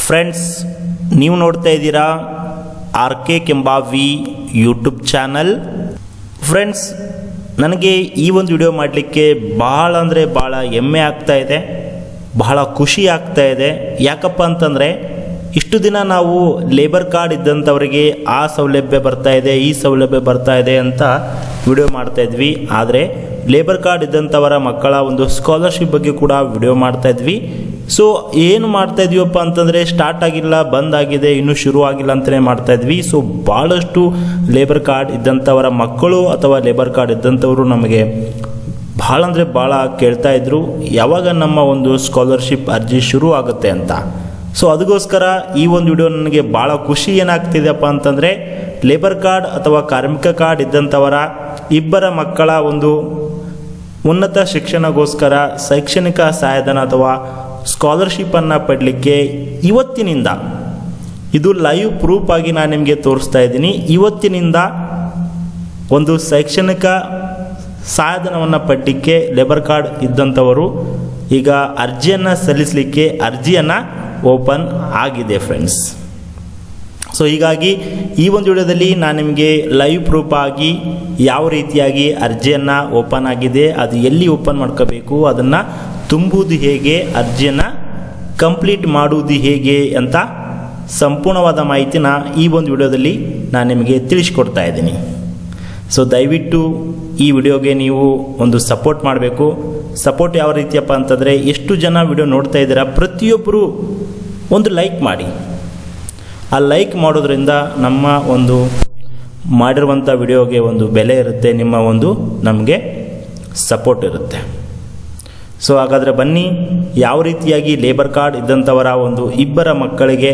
Friends, ನೀವು ನೋಡ್ತಾ ಇದ್ದೀರಾ RK Kembhavi YouTube channel. Friends, ನನಗೆ ಈ ಒಂದು ವಿಡಿಯೋ ಮಾಡಲಿಕ್ಕೆ ಭಾಳ ಅಂದರೆ ಭಾಳ ಹೆಮ್ಮೆ ಆಗ್ತಾ ಇದೆ, ಬಹಳ ಖುಷಿ ಆಗ್ತಾ ಇದೆ. ಯಾಕಪ್ಪ ಅಂತಂದರೆ ಇಷ್ಟು ದಿನ ನಾವು ಲೇಬರ್ ಕಾರ್ಡ್ ಇದ್ದಂಥವರಿಗೆ ಆ ಸೌಲಭ್ಯ ಬರ್ತಾ ಇದೆ, ಈ ಸೌಲಭ್ಯ ಬರ್ತಾ ಇದೆ ಅಂತ ವಿಡಿಯೋ ಮಾಡ್ತಾ ಇದ್ವಿ. ಆದರೆ ಲೇಬರ್ ಕಾರ್ಡ್ ಇದ್ದಂಥವರ ಮಕ್ಕಳ ಒಂದು ಸ್ಕಾಲರ್ಶಿಪ್ ಬಗ್ಗೆ ಕೂಡ ವಿಡಿಯೋ ಮಾಡ್ತಾ ಇದ್ವಿ. ಸೊ ಏನು ಮಾಡ್ತಾ ಇದೀವಪ್ಪ ಅಂತಂದರೆ ಸ್ಟಾರ್ಟ್ ಆಗಿಲ್ಲ, ಬಂದಾಗಿದೆ, ಇನ್ನೂ ಶುರು ಆಗಿಲ್ಲ ಅಂತಲೇ ಮಾಡ್ತಾ ಇದ್ವಿ. ಸೊ ಭಾಳಷ್ಟು ಲೇಬರ್ ಕಾರ್ಡ್ ಇದ್ದಂಥವರ ಮಕ್ಕಳು ಅಥವಾ ಲೇಬರ್ ಕಾರ್ಡ್ ಇದ್ದಂಥವರು ನಮಗೆ ಭಾಳ ಅಂದರೆ ಭಾಳ ಕೇಳ್ತಾ ಇದ್ರು, ಯಾವಾಗ ನಮ್ಮ ಒಂದು ಸ್ಕಾಲರ್ಶಿಪ್ ಅರ್ಜಿ ಶುರು ಆಗುತ್ತೆ ಅಂತ. ಸೊ ಅದಕ್ಕೋಸ್ಕರ ಈ ಒಂದು ವಿಡಿಯೋ ನನಗೆ ಭಾಳ ಖುಷಿ ಏನಾಗ್ತಿದೆಯಪ್ಪ ಅಂತಂದರೆ ಲೇಬರ್ ಕಾರ್ಡ್ ಅಥವಾ ಕಾರ್ಮಿಕ ಕಾರ್ಡ್ ಇದ್ದಂಥವರ ಇಬ್ಬರ ಮಕ್ಕಳ ಒಂದು ಉನ್ನತ ಶಿಕ್ಷಣಗೋಸ್ಕರ ಶೈಕ್ಷಣಿಕ ಸಹಾಯಧನ ಅಥವಾ ಸ್ಕಾಲರ್ಶಿಪ್ಪನ್ನು ಪಡಲಿಕ್ಕೆ ಇವತ್ತಿನಿಂದ, ಇದು ಲೈವ್ ಪ್ರೂಫ್ ಆಗಿ ನಾನು ನಿಮಗೆ ತೋರಿಸ್ತಾ ಇದ್ದೀನಿ, ಇವತ್ತಿನಿಂದ ಒಂದು ಶೈಕ್ಷಣಿಕ ಸಹಾಯಧನವನ್ನು ಪಡಲಿಕ್ಕೆ ಲೇಬರ್ ಕಾರ್ಡ್ ಇದ್ದಂಥವರು ಈಗ ಅರ್ಜಿಯನ್ನು ಸಲ್ಲಿಸಲಿಕ್ಕೆ ಅರ್ಜಿಯನ್ನು ಓಪನ್ ಆಗಿದೆ ಫ್ರೆಂಡ್ಸ್. ಸೊ ಹೀಗಾಗಿ ಈ ಒಂದು ವಿಡಿಯೋದಲ್ಲಿ ನಾನು ನಿಮಗೆ ಲೈವ್ ಪ್ರೂಫ್ ಆಗಿ ಯಾವ ರೀತಿಯಾಗಿ ಅರ್ಜಿಯನ್ನು ಓಪನ್ ಆಗಿದೆ, ಅದು ಎಲ್ಲಿ ಓಪನ್ ಮಾಡ್ಕೋಬೇಕು, ಅದನ್ನು ತುಂಬುವುದು ಹೇಗೆ, ಅರ್ಜಿಯನ್ನು ಕಂಪ್ಲೀಟ್ ಮಾಡುವುದು ಹೇಗೆ ಅಂತ ಸಂಪೂರ್ಣವಾದ ಮಾಹಿತಿನ ಈ ಒಂದು ವಿಡಿಯೋದಲ್ಲಿ ನಾನು ನಿಮಗೆ ತಿಳಿಸ್ಕೊಡ್ತಾ ಇದ್ದೀನಿ. ಸೊ ದಯವಿಟ್ಟು ಈ ವಿಡಿಯೋಗೆ ನೀವು ಒಂದು ಸಪೋರ್ಟ್ ಮಾಡಬೇಕು. ಸಪೋರ್ಟ್ ಯಾವ ರೀತಿಯಪ್ಪ ಅಂತಂದರೆ, ಎಷ್ಟು ಜನ ವಿಡಿಯೋ ನೋಡ್ತಾ ಇದ್ದೀರಾ ಪ್ರತಿಯೊಬ್ಬರು ಒಂದು ಲೈಕ್ ಮಾಡಿ. ಆ ಲೈಕ್ ಮಾಡೋದ್ರಿಂದ ನಮ್ಮ ಒಂದು ಮಾಡಿರುವಂಥ ವಿಡಿಯೋಗೆ ಒಂದು ಬೆಲೆ ಇರುತ್ತೆ, ನಿಮ್ಮ ಒಂದು ನಮಗೆ ಸಪೋರ್ಟ್ ಇರುತ್ತೆ. ಸೊ ಹಾಗಾದರೆ ಬನ್ನಿ, ಯಾವ ರೀತಿಯಾಗಿ ಲೇಬರ್ ಕಾರ್ಡ್ ಇದ್ದಂಥವರ ಒಂದು ಇಬ್ಬರ ಮಕ್ಕಳಿಗೆ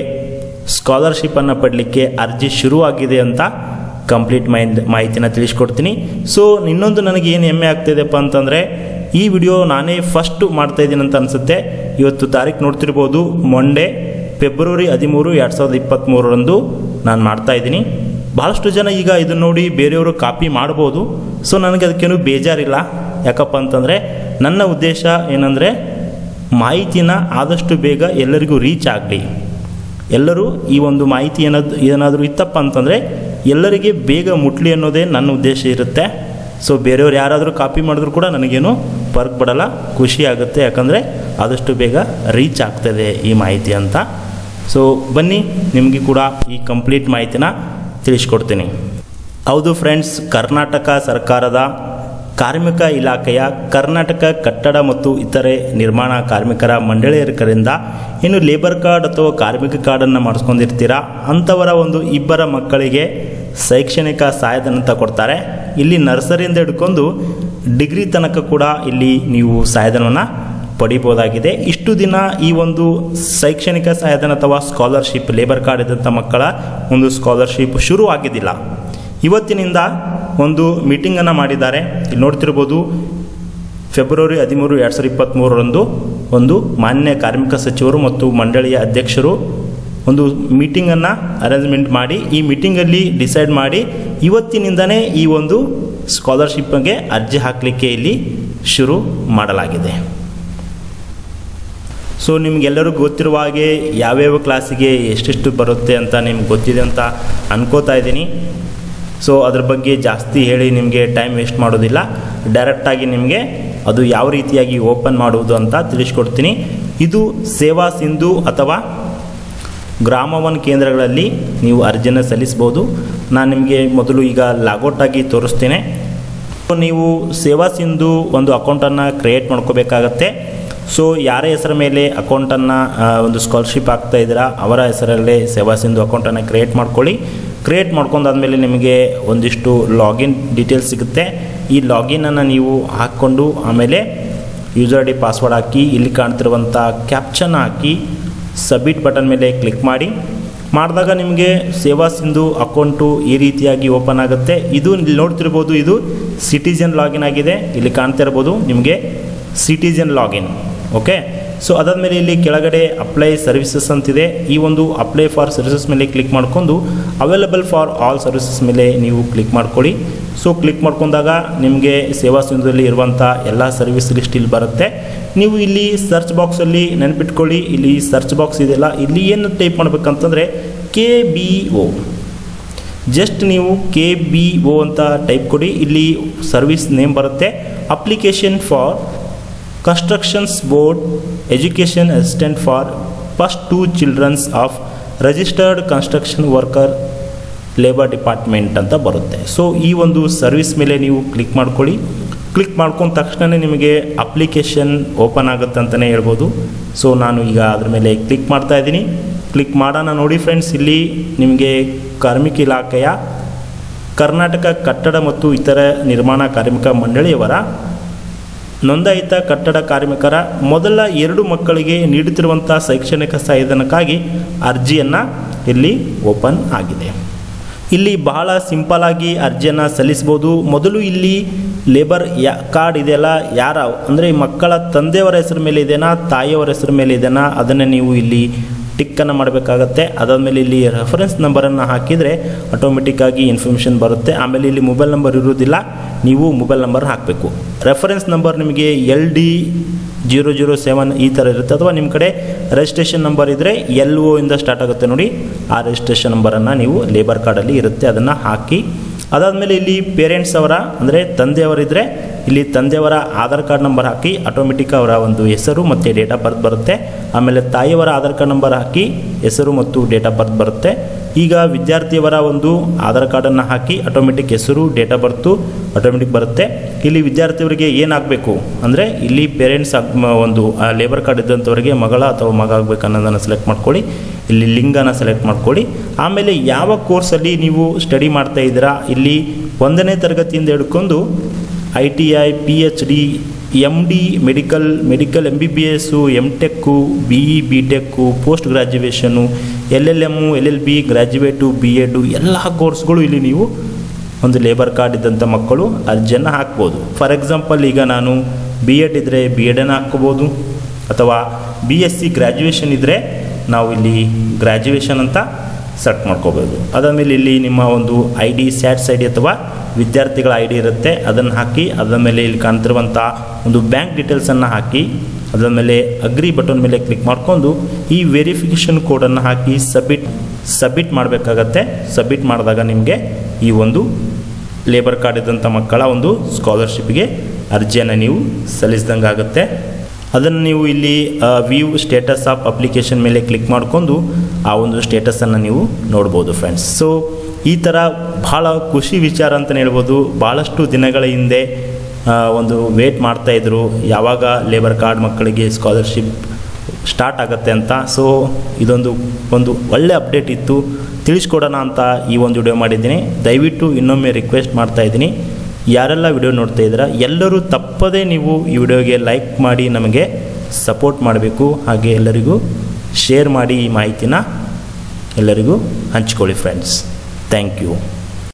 ಸ್ಕಾಲರ್ಶಿಪ್ಪನ್ನು ಪಡಲಿಕ್ಕೆ ಅರ್ಜಿ ಶುರುವಾಗಿದೆ ಅಂತ ಕಂಪ್ಲೀಟ್ ಮಾಹಿತಿನ ತಿಳಿಸ್ಕೊಡ್ತೀನಿ. ಸೊ ಇನ್ನೊಂದು ನನಗೆ ಏನು ಹೆಮ್ಮೆ ಆಗ್ತಿದೆಪ್ಪ ಅಂತಂದರೆ, ಈ ವಿಡಿಯೋ ನಾನೇ ಫಸ್ಟು ಮಾಡ್ತಾಯಿದ್ದೀನಿ ಅಂತ ಅನಿಸುತ್ತೆ. ಇವತ್ತು ತಾರೀಕು ನೋಡ್ತಿರ್ಬೋದು, ಮಂಡೇ ಫೆಬ್ರವರಿ 13, 2023 ನಾನು ಮಾಡ್ತಾಯಿದ್ದೀನಿ. ಭಾಳಷ್ಟು ಜನ ಈಗ ಇದನ್ನು ನೋಡಿ ಬೇರೆಯವರು ಕಾಪಿ ಮಾಡ್ಬೋದು. ಸೊ ನನಗೆ ಅದಕ್ಕೇನು ಬೇಜಾರಿಲ್ಲ. ಯಾಕಪ್ಪ ಅಂತಂದರೆ ನನ್ನ ಉದ್ದೇಶ ಏನಂದರೆ ಮಾಹಿತಿನ ಆದಷ್ಟು ಬೇಗ ಎಲ್ಲರಿಗೂ ರೀಚ್ ಆಗಲಿ. ಎಲ್ಲರೂ ಈ ಒಂದು ಮಾಹಿತಿ ಏನಾದರೂ ಇತ್ತಪ್ಪ ಅಂತಂದರೆ ಎಲ್ಲರಿಗೆ ಬೇಗ ಮುಟ್ಲಿ ಅನ್ನೋದೇ ನನ್ನ ಉದ್ದೇಶ ಇರುತ್ತೆ. ಸೊ ಬೇರೆಯವ್ರು ಯಾರಾದರೂ ಕಾಪಿ ಮಾಡಿದ್ರು ಕೂಡ ನನಗೇನು ಫರ್ಕ್ ಪಡಲ್ಲ, ಖುಷಿ ಆಗುತ್ತೆ. ಯಾಕಂದರೆ ಆದಷ್ಟು ಬೇಗ ರೀಚ್ ಆಗ್ತದೆ ಈ ಮಾಹಿತಿ ಅಂತ. ಸೊ ಬನ್ನಿ, ನಿಮಗೆ ಕೂಡ ಈ ಕಂಪ್ಲೀಟ್ ಮಾಹಿತಿನ ತಿಳಿಸ್ಕೊಡ್ತೀನಿ. ಹೌದು ಫ್ರೆಂಡ್ಸ್, ಕರ್ನಾಟಕ ಸರ್ಕಾರದ ಕಾರ್ಮಿಕ ಇಲಾಖೆಯ ಕರ್ನಾಟಕ ಕಟ್ಟಡ ಮತ್ತು ಇತರೆ ನಿರ್ಮಾಣ ಕಾರ್ಮಿಕರ ಮಂಡಳಿಯರಿಂದ ಇನ್ನು ಲೇಬರ್ ಕಾರ್ಡ್ ಅಥವಾ ಕಾರ್ಮಿಕ ಕಾರ್ಡನ್ನು ಮಾಡಿಸ್ಕೊಂಡಿರ್ತೀರಾ ಅಂಥವರ ಒಂದು ಇಬ್ಬರ ಮಕ್ಕಳಿಗೆ ಶೈಕ್ಷಣಿಕ ಸಹಾಯಧನ ಅಂತ ಕೊಡ್ತಾರೆ. ಇಲ್ಲಿ ನರ್ಸರಿಯಿಂದ ಹಿಡ್ಕೊಂಡು ಡಿಗ್ರಿ ತನಕ ಕೂಡ ಇಲ್ಲಿ ನೀವು ಸಹಾಯಧನವನ್ನು ಪಡಿಬೋದಾಗಿದೆ. ಇಷ್ಟು ದಿನ ಈ ಒಂದು ಶೈಕ್ಷಣಿಕ ಸಹಾಯಧನ ಅಥವಾ ಸ್ಕಾಲರ್ಶಿಪ್ ಲೇಬರ್ ಕಾರ್ಡ್ ಇದ್ದಂಥ ಮಕ್ಕಳ ಒಂದು ಸ್ಕಾಲರ್ಶಿಪ್ ಶುರು ಆಗಿದ್ದಿಲ್ಲ. ಇವತ್ತಿನಿಂದ ಒಂದು ಮೀಟಿಂಗನ್ನು ಮಾಡಿದ್ದಾರೆ. ಇಲ್ಲಿ ನೋಡ್ತಿರ್ಬೋದು, ಫೆಬ್ರವರಿ 13, 2023 ಒಂದು ಮಾನ್ಯ ಕಾರ್ಮಿಕ ಸಚಿವರು ಮತ್ತು ಮಂಡಳಿಯ ಅಧ್ಯಕ್ಷರು ಒಂದು ಮೀಟಿಂಗನ್ನು ಅರೇಂಜ್ಮೆಂಟ್ ಮಾಡಿ, ಈ ಮೀಟಿಂಗಲ್ಲಿ ಡಿಸೈಡ್ ಮಾಡಿ ಇವತ್ತಿನಿಂದನೇ ಈ ಒಂದು ಸ್ಕಾಲರ್ಶಿಪ್ಗೆ ಅರ್ಜಿ ಹಾಕಲಿಕ್ಕೆ ಇಲ್ಲಿ ಶುರು ಮಾಡಲಾಗಿದೆ. ಸೊ ನಿಮಗೆಲ್ಲರಿಗೂ ಗೊತ್ತಿರುವ ಹಾಗೆ ಯಾವ್ಯಾವ ಕ್ಲಾಸಿಗೆ ಎಷ್ಟೆಷ್ಟು ಬರುತ್ತೆ ಅಂತ ನಿಮ್ಗೆ ಗೊತ್ತಿದೆ ಅಂತ ಅನ್ಕೋತಾ ಇದ್ದೀನಿ. ಸೊ ಅದ್ರ ಬಗ್ಗೆ ಜಾಸ್ತಿ ಹೇಳಿ ನಿಮಗೆ ಟೈಮ್ ವೇಸ್ಟ್ ಮಾಡೋದಿಲ್ಲ. ಡೈರೆಕ್ಟಾಗಿ ನಿಮಗೆ ಅದು ಯಾವ ರೀತಿಯಾಗಿ ಓಪನ್ ಮಾಡುವುದು ಅಂತ ತಿಳಿಸ್ಕೊಡ್ತೀನಿ. ಇದು ಸೇವಾ ಸಿಂಧು ಅಥವಾ ಗ್ರಾಮ ಒನ್ ಕೇಂದ್ರಗಳಲ್ಲಿ ನೀವು ಅರ್ಜಿಯನ್ನು ಸಲ್ಲಿಸ್ಬೋದು. ನಾನು ನಿಮಗೆ ಮೊದಲು ಈಗ ಲಾಗೌಟ್ ಆಗಿ ತೋರಿಸ್ತೇನೆ. ನೀವು ಸೇವಾ ಸಿಂಧು ಒಂದು ಅಕೌಂಟನ್ನು ಕ್ರಿಯೇಟ್ ಮಾಡ್ಕೋಬೇಕಾಗತ್ತೆ. ಸೊ ಯಾರ ಹೆಸರ ಮೇಲೆ ಅಕೌಂಟನ್ನು ಒಂದು ಸ್ಕಾಲರ್ಶಿಪ್ ಆಗ್ತಾ ಇದ್ದೀರಾ ಅವರ ಹೆಸರಲ್ಲೇ ಸೇವಾ ಸಿಂಧು ಅಕೌಂಟನ್ನು ಕ್ರಿಯೇಟ್ ಮಾಡ್ಕೊಳ್ಳಿ. ಕ್ರಿಯೇಟ್ ಮಾಡ್ಕೊಂಡಾದ್ಮೇಲೆ ನಿಮಗೆ ಒಂದಿಷ್ಟು ಲಾಗಿನ್ ಡೀಟೇಲ್ಸ್ ಸಿಗುತ್ತೆ. ಈ ಲಾಗಿನನ್ನು ನೀವು ಹಾಕ್ಕೊಂಡು ಆಮೇಲೆ ಯೂಸರ್ ಐ ಡಿ ಪಾಸ್ವರ್ಡ್ ಹಾಕಿ ಇಲ್ಲಿ ಕಾಣ್ತಿರುವಂಥ ಕ್ಯಾಪ್ಚನ್ ಹಾಕಿ ಸಬ್ಮಿಟ್ ಬಟನ್ ಮೇಲೆ ಕ್ಲಿಕ್ ಮಾಡಿದಾಗ ನಿಮಗೆ ಸೇವಾ ಸಿಂಧು ಅಕೌಂಟು ಈ ರೀತಿಯಾಗಿ ಓಪನ್ ಆಗುತ್ತೆ. ಇದು ಇಲ್ಲಿ ನೋಡ್ತಿರ್ಬೋದು, ಇದು ಸಿಟಿಜನ್ ಲಾಗಿನ್ ಆಗಿದೆ. ಇಲ್ಲಿ ಕಾಣ್ತಿರ್ಬೋದು ನಿಮಗೆ ಸಿಟಿಜನ್ ಲಾಗಿನ್. ಓಕೆ, ಸೊ ಅದಾದಮೇಲೆ ಇಲ್ಲಿ ಕೆಳಗಡೆ ಅಪ್ಲೈ ಸರ್ವಿಸಸ್ ಅಂತಿದೆ. ಈ ಒಂದು ಅಪ್ಲೈ ಫಾರ್ ಸರ್ವಿಸಸ್ ಮೇಲೆ ಕ್ಲಿಕ್ ಮಾಡ್ಕೊಂಡು ಅವೈಲಬಲ್ ಫಾರ್ ಆಲ್ ಸರ್ವಿಸಸ್ ಮೇಲೆ ನೀವು ಕ್ಲಿಕ್ ಮಾಡ್ಕೊಳ್ಳಿ. ಸೊ ಕ್ಲಿಕ್ ಮಾಡ್ಕೊಂಡಾಗ ನಿಮಗೆ ಸೇವಾ ಸಿಂಧುದಲ್ಲಿ ಇರುವಂಥ ಎಲ್ಲ ಸರ್ವಿಸ್ ಲಿಸ್ಟ್ ಇಲ್ಲಿ ಬರುತ್ತೆ. ನೀವು ಇಲ್ಲಿ ಸರ್ಚ್ ಬಾಕ್ಸಲ್ಲಿ ನೆನಪಿಟ್ಕೊಳ್ಳಿ, ಇಲ್ಲಿ ಸರ್ಚ್ ಬಾಕ್ಸ್ ಇದೆಯಲ್ಲ, ಇಲ್ಲಿ ಏನು ಟೈಪ್ ಮಾಡ್ಬೇಕಂತಂದರೆ KBO, ಜಸ್ಟ್ ನೀವು KBO ಅಂತ ಟೈಪ್ ಕೊಡಿ. ಇಲ್ಲಿ ಸರ್ವಿಸ್ ನೇಮ್ ಬರುತ್ತೆ, application for constructions board education assistant for first 2 childrens of registered construction worker labour department ಅಂತ ಬರುತ್ತೆ. ಸೊ ಈ ಒಂದು ಸರ್ವಿಸ್ ಮೇಲೆ ನೀವು ಕ್ಲಿಕ್ ಮಾಡ್ಕೊಳ್ಳಿ. ಕ್ಲಿಕ್ ಮಾಡ್ಕೊಂಡ ತಕ್ಷಣ ನಿಮಗೆ ಅಪ್ಲಿಕೇಶನ್ ಓಪನ್ ಆಗುತ್ತೆ ಅಂತಲೇ ಹೇಳ್ಬೋದು. ಸೊ ನಾನು ಈಗ ಅದ್ರ ಮೇಲೆ ಕ್ಲಿಕ್ ಮಾಡ್ತಾ ಇದ್ದೀನಿ. ಕ್ಲಿಕ್ ಮಾಡೋಣ. ನೋಡಿ ಫ್ರೆಂಡ್ಸ್, ಇಲ್ಲಿ ನಿಮಗೆ ಕಾರ್ಮಿಕ ಇಲಾಖೆಯ ಕರ್ನಾಟಕ ಕಟ್ಟಡ ಮತ್ತು ಇತರ ನಿರ್ಮಾಣ ಕಾರ್ಮಿಕ ಮಂಡಳಿಯವರ ನೋಂದಾಯಿತ ಕಟ್ಟಡ ಕಾರ್ಮಿಕರ ಮೊದಲ 2 ಮಕ್ಕಳಿಗೆ ನೀಡುತ್ತಿರುವಂಥ ಶೈಕ್ಷಣಿಕ ಸಹಾಯಧನಕ್ಕಾಗಿ ಅರ್ಜಿಯನ್ನು ಇಲ್ಲಿ ಓಪನ್ ಆಗಿದೆ. ಇಲ್ಲಿ ಬಹಳ ಸಿಂಪಲ್ ಆಗಿ ಅರ್ಜಿಯನ್ನು ಸಲ್ಲಿಸ್ಬೋದು. ಮೊದಲು ಇಲ್ಲಿ ಲೇಬರ್ ಕಾರ್ಡ್ ಇದೆಯಲ್ಲ, ಯಾರ ಅಂದರೆ ಮಕ್ಕಳ ತಂದೆಯವರ ಹೆಸರು ಮೇಲೆ ಇದೆನಾ ತಾಯಿಯವರ ಹೆಸರು ಮೇಲೆ ಇದೆನಾ ಅದನ್ನು ನೀವು ಇಲ್ಲಿ ಟಿಕ್ಕನ್ನು ಮಾಡಬೇಕಾಗತ್ತೆ. ಅದಾದಮೇಲೆ ಇಲ್ಲಿ ರೆಫರೆನ್ಸ್ ನಂಬರನ್ನು ಹಾಕಿದರೆ ಆಟೋಮೆಟಿಕ್ಕಾಗಿ ಇನ್ಫಾರ್ಮೇಷನ್ ಬರುತ್ತೆ. ಆಮೇಲೆ ಇಲ್ಲಿ ಮೊಬೈಲ್ ನಂಬರ್ ಇರೋದಿಲ್ಲ, ನೀವು ಮೊಬೈಲ್ ನಂಬರ್ ಹಾಕಬೇಕು. ರೆಫರೆನ್ಸ್ ನಂಬರ್ ನಿಮಗೆ LD007 ಈ ಥರ ಇರುತ್ತೆ. ಅಥವಾ ನಿಮ್ಮ ಕಡೆ ರಿಜಿಸ್ಟ್ರೇಷನ್ ನಂಬರ್ ಇದ್ದರೆ LO ಇಂದ ಸ್ಟಾರ್ಟ್ ಆಗುತ್ತೆ ನೋಡಿ, ಆ ರಿಜಿಸ್ಟ್ರೇಷನ್ ನಂಬರನ್ನು ನೀವು ಲೇಬರ್ ಕಾರ್ಡಲ್ಲಿ ಇರುತ್ತೆ, ಅದನ್ನು ಹಾಕಿ. ಅದಾದಮೇಲೆ ಇಲ್ಲಿ ಪೇರೆಂಟ್ಸ್ ಅವರ ಅಂದರೆ ತಂದೆಯವರಿದ್ದರೆ ಇಲ್ಲಿ ತಂದೆಯವರ ಆಧಾರ್ ಕಾರ್ಡ್ ನಂಬರ್ ಹಾಕಿ ಆಟೋಮೆಟಿಕ್ ಅವರ ಒಂದು ಹೆಸರು ಮತ್ತು ಡೇಟ್ ಆಫ್ ಬರ್ತ್ ಬರುತ್ತೆ. ಆಮೇಲೆ ತಾಯಿಯವರ ಆಧಾರ್ ಕಾರ್ಡ್ ನಂಬರ್ ಹಾಕಿ ಹೆಸರು ಮತ್ತು ಡೇಟ್ ಆಫ್ ಬರ್ತ್ ಬರುತ್ತೆ. ಈಗ ವಿದ್ಯಾರ್ಥಿಯವರ ಒಂದು ಆಧಾರ್ ಕಾರ್ಡನ್ನು ಹಾಕಿ ಆಟೋಮೆಟಿಕ್ ಹೆಸರು ಡೇಟ್ ಆಫ್ ಬರ್ತು ಆಟೋಮೆಟಿಕ್ ಬರುತ್ತೆ. ಇಲ್ಲಿ ವಿದ್ಯಾರ್ಥಿಯವರಿಗೆ ಏನಾಗಬೇಕು ಅಂದರೆ ಇಲ್ಲಿ ಪೇರೆಂಟ್ಸ್ ಒಂದು ಲೇಬರ್ ಕಾರ್ಡ್ ಇದ್ದಂಥವರಿಗೆ ಮಗಳ ಅಥವಾ ಮಗ ಆಗಬೇಕು ಅನ್ನೋದನ್ನು ಸೆಲೆಕ್ಟ್ ಮಾಡ್ಕೊಳ್ಳಿ. ಇಲ್ಲಿ ಲಿಂಗನ ಸೆಲೆಕ್ಟ್ ಮಾಡ್ಕೊಳ್ಳಿ. ಆಮೇಲೆ ಯಾವ ಕೋರ್ಸಲ್ಲಿ ನೀವು ಸ್ಟಡಿ ಮಾಡ್ತಾ ಇದ್ದೀರಾ, ಇಲ್ಲಿ 1ನೇ ತರಗತಿಯಿಂದ ಹಿಡ್ಕೊಂಡು ITI, PhD, MD, medical MBBS, MTech, BE, BTech, post graduation, LLM, LLB, graduate, B.Ed ಎಲ್ಲ ಕೋರ್ಸ್ಗಳು ಇಲ್ಲಿ ನೀವು ಒಂದು ಲೇಬರ್ ಕಾರ್ಡ್ ಇದ್ದಂಥ ಮಕ್ಕಳು ಅರ್ಜಿಯನ್ನು ಹಾಕ್ಬೋದು. ಫಾರ್ ಎಕ್ಸಾಂಪಲ್ ಈಗ ನಾನು B.Ed ಇದ್ದರೆ B.Edನ್ನು ಹಾಕ್ಕೋಬೋದು, ಅಥವಾ BSc ಗ್ರ್ಯಾಜುಯೇಷನ್ ಇದ್ದರೆ ನಾವು ಇಲ್ಲಿ ಗ್ರ್ಯಾಜುಯೇಷನ್ ಅಂತ ಸೆಲೆಕ್ಟ್ ಮಾಡ್ಕೋಬೋದು. ಅದಾದಮೇಲೆ ಇಲ್ಲಿ ನಿಮ್ಮ ಒಂದು ID, SATS ID ಅಥವಾ ವಿದ್ಯಾರ್ಥಿಗಳ ID ಇರುತ್ತೆ, ಅದನ್ನು ಹಾಕಿ. ಅದಾದ ಮೇಲೆ ಇಲ್ಲಿ ಕಾಣ್ತಿರುವಂಥ ಒಂದು ಬ್ಯಾಂಕ್ ಡೀಟೇಲ್ಸನ್ನು ಹಾಕಿ, ಅದಾದ ಮೇಲೆ ಅಗ್ರಿ ಬಟನ್ ಮೇಲೆ ಕ್ಲಿಕ್ ಮಾಡ್ಕೊಂಡು ಈ ವೆರಿಫಿಕೇಷನ್ ಕೋಡನ್ನು ಹಾಕಿ ಸಬ್ಮಿಟ್ ಮಾಡಬೇಕಾಗತ್ತೆ. ಸಬ್ಮಿಟ್ ಮಾಡಿದಾಗ ನಿಮಗೆ ಈ ಒಂದು ಲೇಬರ್ ಕಾರ್ಡ್ ಇದ್ದಂಥ ಮಕ್ಕಳ ಒಂದು ಸ್ಕಾಲರ್ಶಿಪ್ಗೆ ಅರ್ಜಿಯನ್ನು ನೀವು ಸಲ್ಲಿಸಿದಂಗೆ ಆಗುತ್ತೆ. ಅದನ್ನು ನೀವು ಇಲ್ಲಿ ವ್ಯೂ ಸ್ಟೇಟಸ್ ಆಫ್ ಅಪ್ಲಿಕೇಶನ್ ಮೇಲೆ ಕ್ಲಿಕ್ ಮಾಡಿಕೊಂಡು ಆ ಒಂದು ಸ್ಟೇಟಸನ್ನು ನೀವು ನೋಡ್ಬೋದು ಫ್ರೆಂಡ್ಸ್. ಸೊ ಈ ಥರ ಭಾಳ ಖುಷಿ ವಿಚಾರ ಅಂತಲೇ ಹೇಳ್ಬೋದು. ಭಾಳಷ್ಟು ದಿನಗಳ ಹಿಂದೆ ಒಂದು ವೇಟ್ ಮಾಡ್ತಾಯಿದ್ರು ಯಾವಾಗ ಲೇಬರ್ ಕಾರ್ಡ್ ಮಕ್ಕಳಿಗೆ ಸ್ಕಾಲರ್ಶಿಪ್ ಸ್ಟಾರ್ಟ್ ಆಗುತ್ತೆ ಅಂತ. ಸೊ ಇದೊಂದು ಒಳ್ಳೆ ಅಪ್ಡೇಟ್ ಇತ್ತು, ತಿಳಿಸ್ಕೊಡೋಣ ಅಂತ ಈ ಒಂದು ವಿಡಿಯೋ ಮಾಡಿದ್ದೀನಿ. ದಯವಿಟ್ಟು ಇನ್ನೊಮ್ಮೆ ರಿಕ್ವೆಸ್ಟ್ ಮಾಡ್ತಾಯಿದ್ದೀನಿ, ಯಾರೆಲ್ಲ ವಿಡಿಯೋ ನೋಡ್ತಾ ಇದ್ದೀರಾ ಎಲ್ಲರೂ ತಪ್ಪದೇ ನೀವು ಈ ವಿಡಿಯೋಗೆ ಲೈಕ್ ಮಾಡಿ ನಮಗೆ ಸಪೋರ್ಟ್ ಮಾಡಬೇಕು. ಹಾಗೆ ಎಲ್ಲರಿಗೂ ಶೇರ್ ಮಾಡಿ, ಈ ಮಾಹಿತಿನ ಎಲ್ಲರಿಗೂ ಹಂಚ್ಕೊಳ್ಳಿ ಫ್ರೆಂಡ್ಸ್. Thank you.